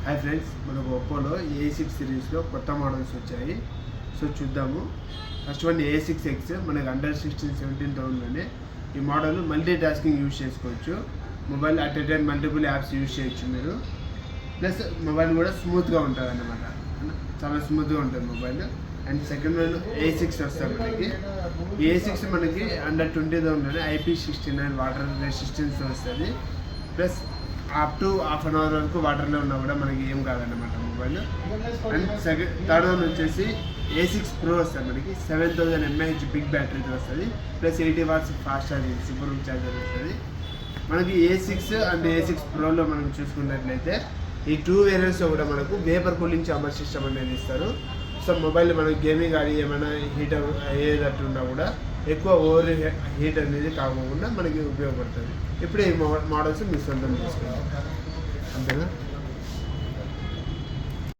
Hi friends, మనకు ఒప్పోలో A6 సిరీస్లో కొత్త మోడల్స్ వచ్చాయి. సో చూద్దాము. ఫస్ట్ వన్ A6X, మనకు అండర్ 17,000లోనే ఈ మోడల్ మల్టీ టాస్కింగ్ యూజ్ చేసుకోవచ్చు. Mobile at a time multiple apps use చేయొచ్చు మీరు. ప్లస్ మొబైల్ కూడా స్మూత్గా ఉంటుంది అన్నమాట, చాలా స్మూత్గా ఉంటుంది mobile. And second one A6 వస్తుంది మనకి. A6 మనకి అండర్ 20,000లోనే IP69 వాటర్ రెసిస్టెన్స్ వస్తుంది. Plus up to half an hour వరకు వాటర్లో ఉన్నా కూడా మనకి ఏం కాదన్నమాట మొబైల్. అండ్ థర్డ్ వన్ వచ్చేసి A6 Pro వస్తుంది మనకి. 7000 mAh బిగ్ బ్యాటరీతో వస్తుంది. Plus 80 watts fast charging super charger వస్తుంది మనకి. A6 అండ్ A6 Proలో మనం చూసుకున్నట్లయితే ఈ టూ వేరియంట్స్లో కూడా మనకు వేపర్ కూలింగ్ చాంబర్ సిస్టమ్ అనేది ఇస్తారు. సో మొబైల్ మనం గేమింగ్ ఆడి ఏమైనా హీట్ అయ్యేటట్టు ఉన్నా కూడా ఎక్కువ ఓవర్ హీట్ అనేది కాకుండా మనకి ఉపయోగపడుతుంది. ఇప్పుడు ఈ మోడల్స్ మీ సొంతం చేసుకోవాలి, అంతేనా?